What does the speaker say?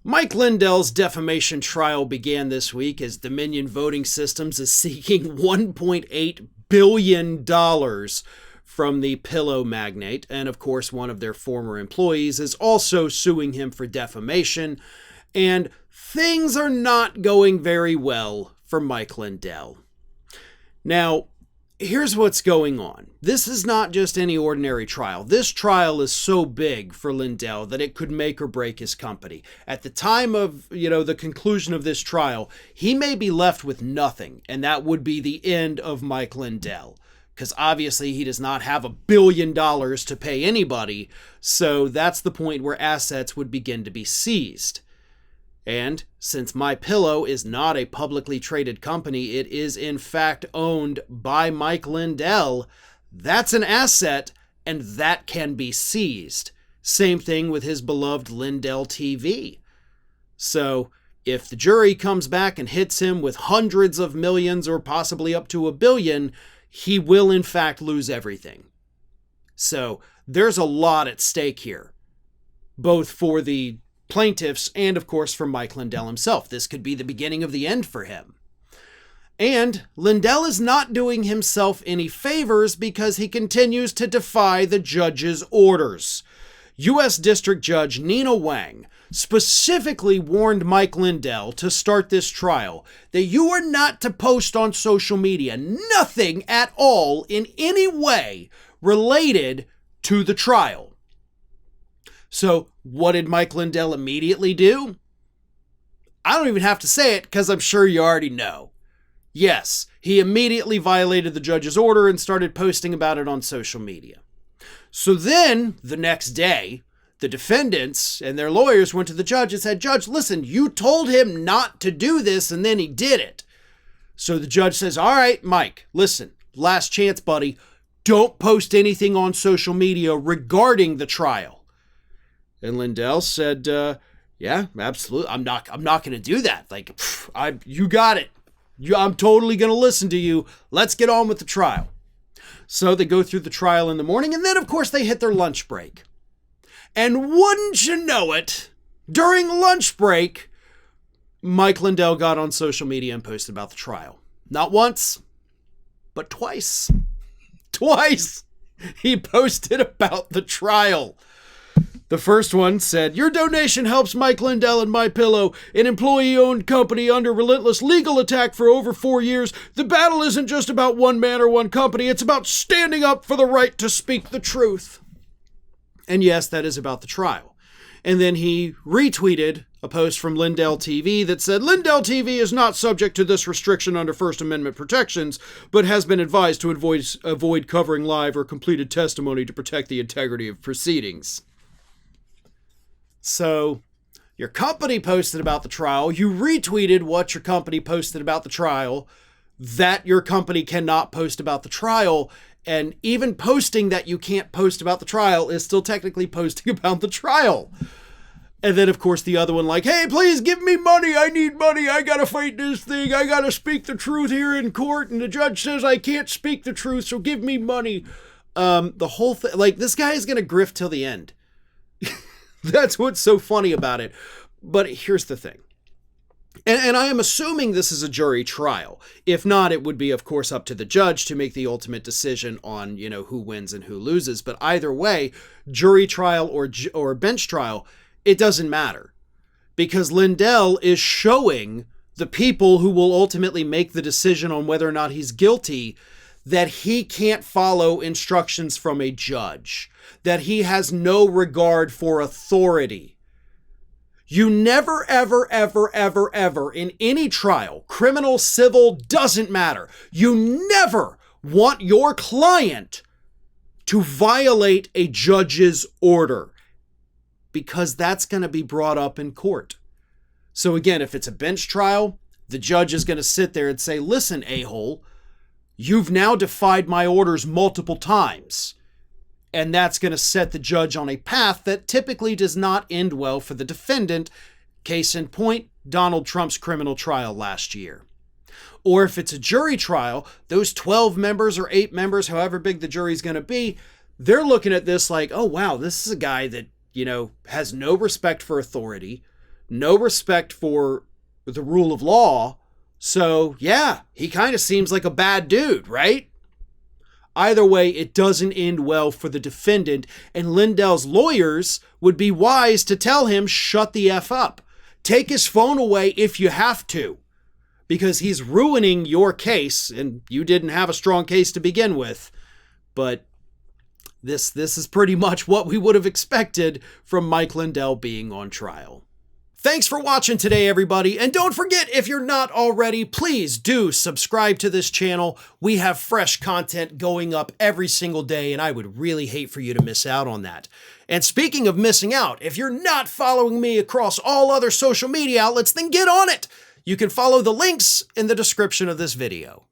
Mike Lindell's defamation trial began this week as Dominion Voting Systems is seeking $1.8 billion from the pillow magnate. And of course, one of their former employees is also suing him for defamation. And things are not going very well for Mike Lindell. Now, here's what's going on. This is not just any ordinary trial. This trial is so big for Lindell that it could make or break his company. At the time of, the conclusion of this trial, he may be left with nothing, and that would be the end of Mike Lindell. Because obviously he does not have $1 billion to pay anybody, so that's the point where assets would begin to be seized. And since MyPillow is not a publicly traded company, it is in fact owned by Mike Lindell. That's an asset, and that can be seized. Same thing with his beloved Lindell TV. So if the jury comes back and hits him with hundreds of millions or possibly up to $1 billion, he will in fact lose everything. So there's a lot at stake here, both for the plaintiffs and of course for Mike Lindell himself. This could be the beginning of the end for him. And Lindell is not doing himself any favors because he continues to defy the judge's orders. U.S. District Judge Nina Wang specifically warned Mike Lindell to start this trial that you are not to post on social media nothing at all in any way related to the trial. So what did Mike Lindell immediately do? I don't even have to say it because I'm sure you already know. Yes, he immediately violated the judge's order and started posting about it on social media. So then, the next day, the defendants and their lawyers went to the judge and said, "Judge, listen, you told him not to do this and then he did it." So the judge says, "All right, Mike, listen, last chance, buddy. Don't post anything on social media regarding the trial." And Lindell said, "Yeah, absolutely. I'm not going to do that. You got it. I'm totally going to listen to you. Let's get on with the trial." So they go through the trial in the morning, and then of course they hit their lunch break. And wouldn't you know it, during lunch break, Mike Lindell got on social media and posted about the trial. Not once, but twice. Twice he posted about the trial. The first one said, "Your donation helps Mike Lindell and MyPillow, an employee-owned company under relentless legal attack for over 4 years. The battle isn't just about one man or one company. It's about standing up for the right to speak the truth." And yes, that is about the trial. And then he retweeted a post from Lindell TV that said, "Lindell TV is not subject to this restriction under First Amendment protections, but has been advised to avoid covering live or completed testimony to protect the integrity of proceedings." So your company posted about the trial. You retweeted what your company posted about the trial, that your company cannot post about the trial. And even posting that you can't post about the trial is still technically posting about the trial. And then, of course, the other one like, "Hey, please give me money. I need money. I got to fight this thing. I got to speak the truth here in court. And the judge says I can't speak the truth, so give me money." The whole thing, this guy is going to grift till the end. That's what's so funny about it. But here's the thing. And I am assuming this is a jury trial. If not, it would be, of course, up to the judge to make the ultimate decision on, who wins and who loses. But either way, jury trial or bench trial, it doesn't matter. Because Lindell is showing the people who will ultimately make the decision on whether or not he's guilty that he can't follow instructions from a judge, that he has no regard for authority. You never, ever, ever, ever, ever in any trial, criminal, civil, doesn't matter. You never want your client to violate a judge's order because that's going to be brought up in court. So again, if it's a bench trial, the judge is going to sit there and say, "Listen, a-hole, you've now defied my orders multiple times." And that's going to set the judge on a path that typically does not end well for the defendant. Case in point, Donald Trump's criminal trial last year. Or if it's a jury trial, those 12 members or 8 members, however big the jury's going to be, they're looking at this like, "Oh, wow, this is a guy that, has no respect for authority, no respect for the rule of law. So, yeah, he kind of seems like a bad dude, right? Either way, it doesn't end well for the defendant, and Lindell's lawyers would be wise to tell him, shut the F up. Take his phone away if you have to, because he's ruining your case, and you didn't have a strong case to begin with. But this is pretty much what we would have expected from Mike Lindell being on trial. Thanks for watching today, everybody. And don't forget, if you're not already, please do subscribe to this channel. We have fresh content going up every single day, and I would really hate for you to miss out on that. And speaking of missing out, if you're not following me across all other social media outlets, then get on it. You can follow the links in the description of this video.